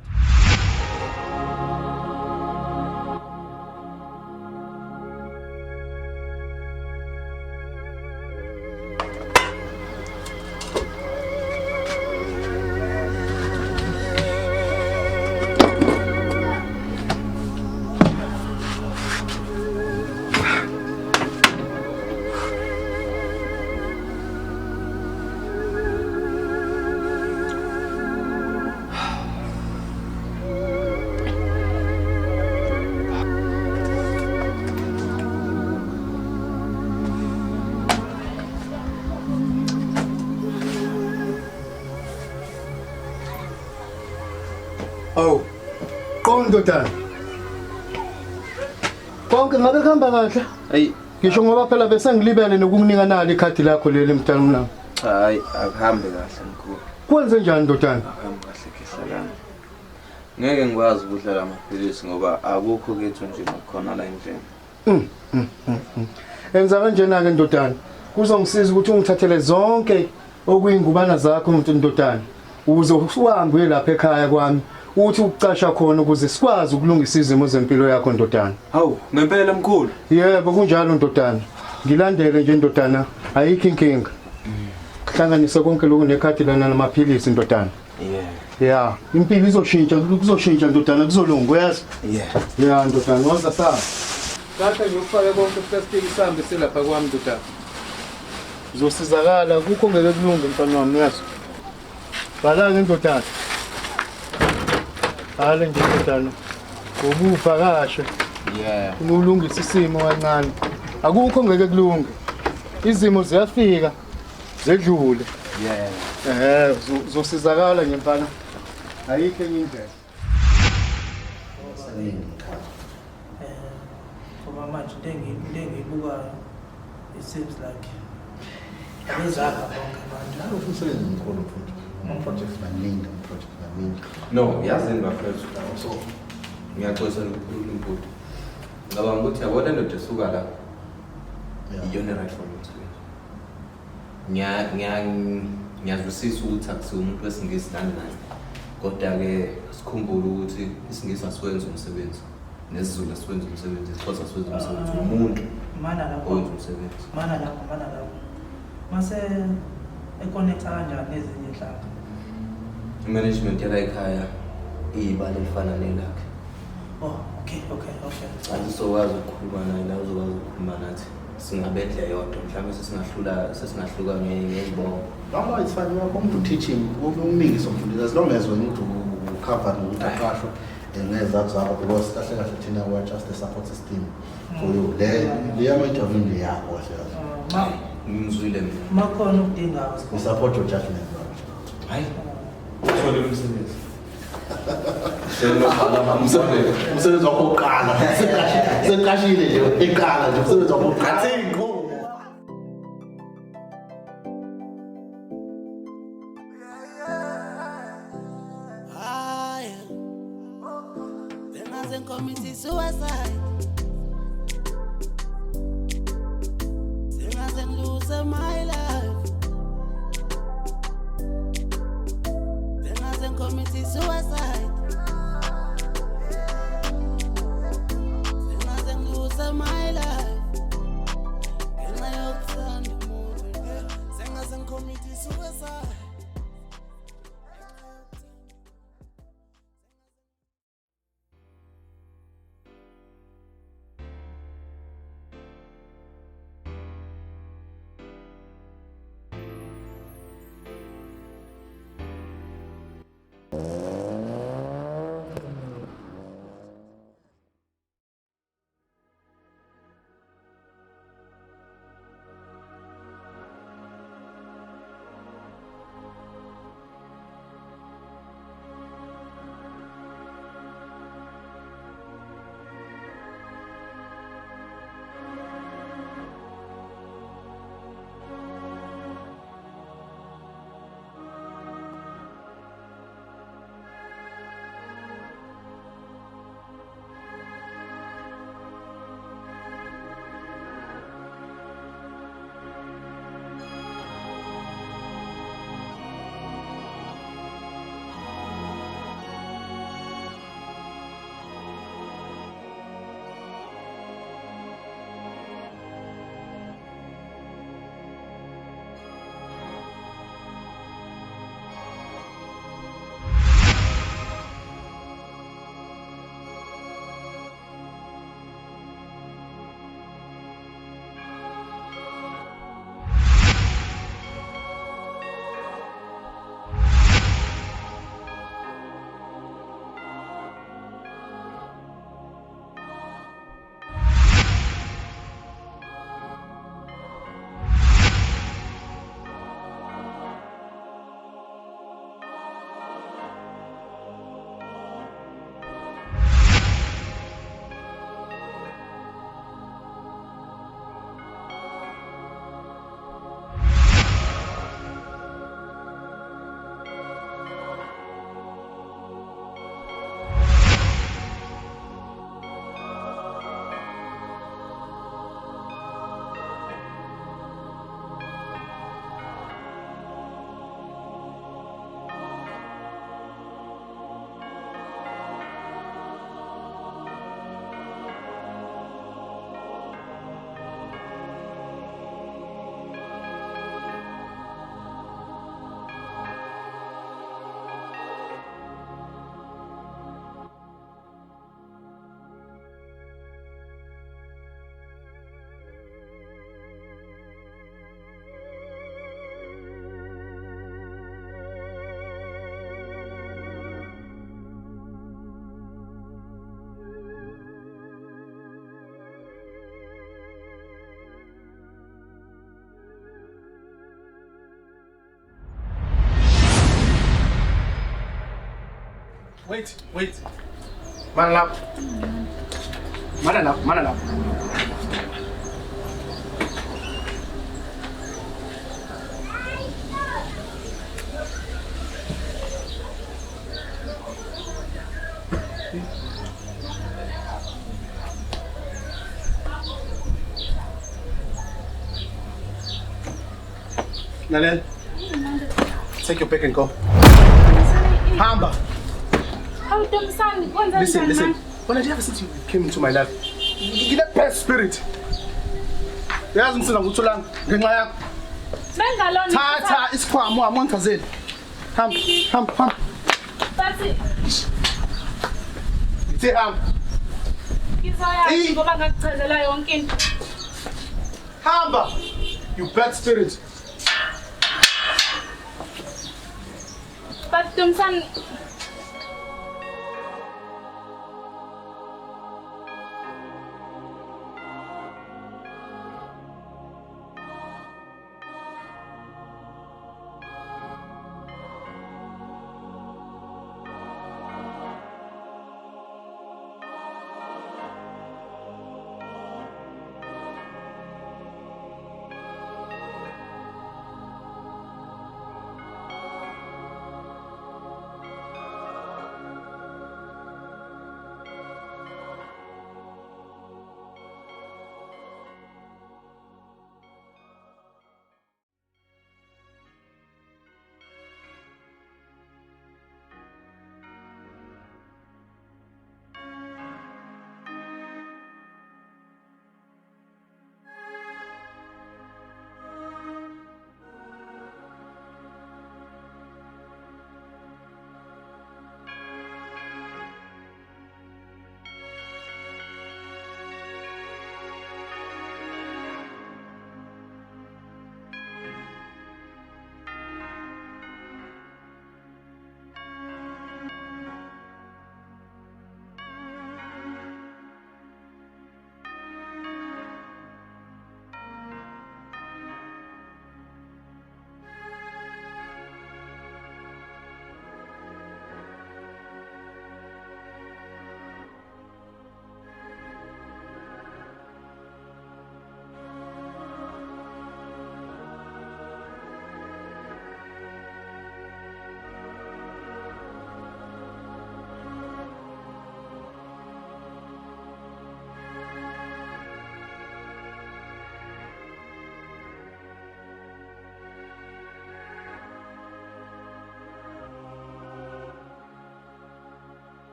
Awu, qondodana. Konke ngabe kuhamba kahle? Hayi, ngisho ngoba phela bese ngilibele nokunginika nali ikhadi lakho leli mntana mina. Hayi, akuhambe kahle mkhulu. Kwenze njani ndodana? Akuhambe kahle kehlakana. Ngeke ngikwazi ukudlala amaphilisi ngoba akukho kethu nje ngokukhona la endlini. Enza kanjena ke ndodana. Kuzongisiza ukuthi ungithathele zonke okuyingubana zakho ndodana. Uze uhambe lapha ekhaya kwami. Uthi ukucasha khona ukuze sikwazi ukulungisa izimo zempilo yakho ndodana. Hawu, ngempela mkhulu. Yebo kunjalo ndodana. Ngilandele nje ndodana, ayikho inkinga. Kuhlanganise konke lokhu nekhadi lana namaphilisi ndodana. Yeah, impilo kuzoshintsha ndodana kuzolunga uyazi? Yeah ndodana, waza sawa. Kade ngiyofaka konke plastic isambe selapha kwami ndodana. Uzosizakala kukho ngeke kulunge mfana wami uyazi. Bala ndodana. Hale nje ndodana. Ngobufa kashe. Unulungisa isimo kancane. Akukho ngeke kulunge. Izimo ziyafika zedlule. Uzosizakala nje mfana. Ayikho enye indlela. Ngoba manje ngiyibukayo, it seems like abezakha bonke manje. Umsebenzi mkhulu futhi. Ama-projects maningi. No, yazini bafethu so ngiyaxoxa ukukhuluma imputi. Ngaba ukuthi yabona ndoda esuka la. Iyona right for me. Ngiyazwisisa ukuthi akusiwo umuntu wesingisi nani naye. Kodwa ke sikhumbule ukuthi isingisi asiwenzi umsebenzi. NesiZulu asiwenzi umsebenzi, isiXhosa asiwenzi umsebenzi. Umuntu mana lapho owenza umsebenzi. Mana lapho. Mase econnecta kanjani nezinye inhlaka? Management yala ekhaya ibali elifana nelakhe. Oh, okay. Azizokwazi ukukhuluma naye la uzokwazi ukukhuluma nathi. Singabedla yodwa mhlawumbe sesingahluka ngezibongo. Mama it's fine yakho umuntu teaching umningi somfundisi as long as wena umuntu ucover nokuqashwa ngezathu zakho because kahle thina we are just a support system for you. Le yama interview le yakho kahle. Ngimzwile mina. Makhona ukudinga we support your judgment. Hayi. Uthole umsebenzi. Umsebenzi wakho uqala. Sekashile nje eqala nje umsebenzi wakho uqala. Commit suicide. Singers and lose my life. Singers and commit suicide. Singers and lose my life. Get my hopes on the moving. Singers and commit suicide. Wait. Mana lapho. Nalel, take your pick and go. Hamba. Hawu Ntombisane, kwenza Listen. njani manje? When I ever since you came into my life, you that bad spirit. Yazi msina ngutholanga ngenxa yakho. Bengalona. Thatha isikhwama amonthazeli. Hamba. Bathi Ithe hamba. ngizoyazi ngoba ngakuchazela yonke into. Hamba. You bad spirit. Bathi Ntombisane,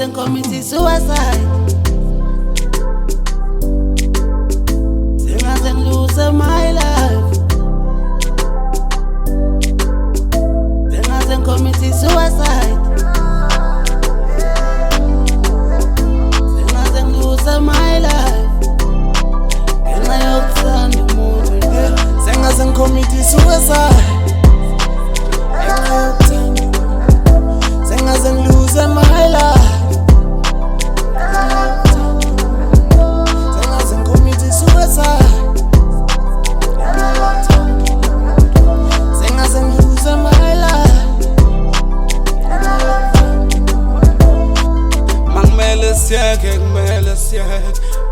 Sengazengicommit suicide. Lose my life. Commit suicide. Lose my life. Can I outside the moon? Sing commit suicide. Sing lose my life. Sing commit suicide.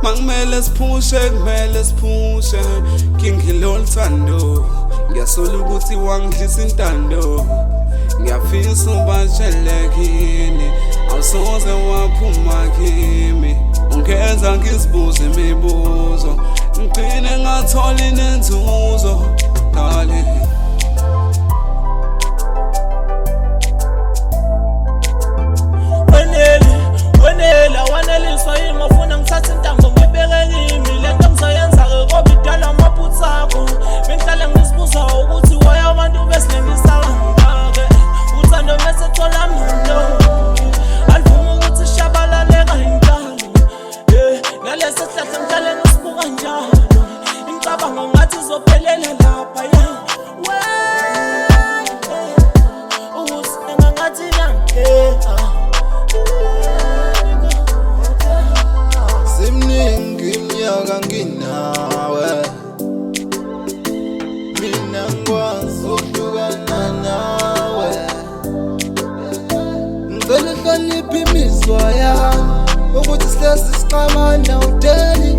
Mangmele spushe Kingilo l'thando Ngiyasola ukuthi wangidlisa intando Ngiyafisa ubatshelekini Awusoze waphuma kimi Ungenza ngizibuze imibuzo Ngigcine ngatholi nenzuzo Darling Wenela waneliswa ingafuna ngithatha intambo ngibeke kimi le nto ngizoyenza ngoba idala amaphutha akho bengihlale ngisibuza ukuthi why abantu besinemisa kangaka uthando mesethola mando alivuma ukuthi shabalale kangaka nalesi sihlahla ngihlale ngisibuka njalo imicabango ngathi izophelela lapha ya ukuthi engangathi nangeke Simningi nginawe mina ngikwazi ukuhlukana nawe ngicela uhloniphe imizwa yami ukuthi sihlezi siqabana udeli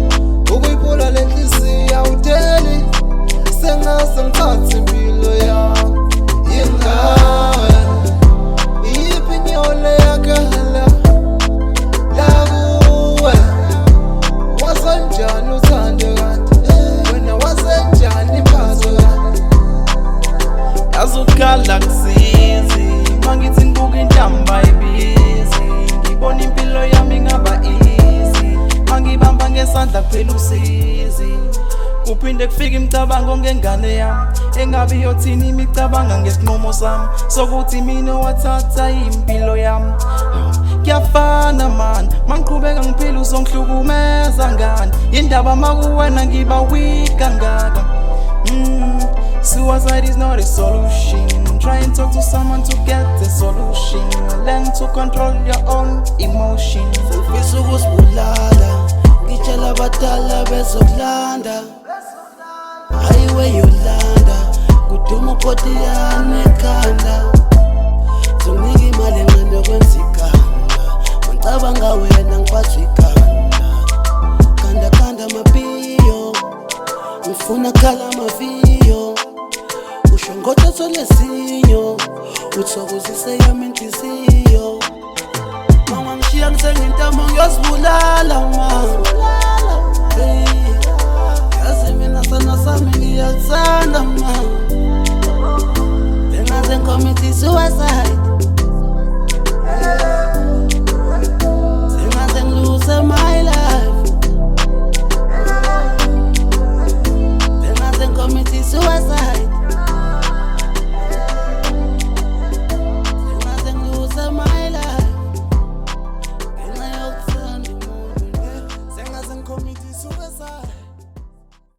ukuyiphula le nhliziyo awudeli sengaze ngithathe impilo yami yingawe iyiphi inyole yakhala lakuwe wasenjani uthando kanti wena wasenjani imphazo kanti yazukhala kusizi mangithi ngibuka intamba ibizi ngibona impilo yami ngaba easy mangibamba ngesandla kuphela usizi kuphinde kufika imicabango ngengane yami engabe yothini imicabanga ngesinqumo sami sokuthi mina wathatha impilo yami Kuyafana man mangiqhubeka ngiphila uzongihlukumeza ngani indaba makuwena ngiba weak kangaka Suicide is not a solution. Try and talk to someone to get the solution. Learn to control your own emotions. Ufisa ukusibulala ngitshela abadala bezokulanda highway yolanda kuduma ukoti yami ekhanda Zonginika imali encane yokwenza iganga Ngicabanga wena ngiphathwa iganda Kanda mapiyo Ngifuna khala amaviyo Ushongoda solesinyo Uthokozise yami inhliziyo Mama ngishiya ngithenga intamo ngiyozibulala ma Yazi mina sana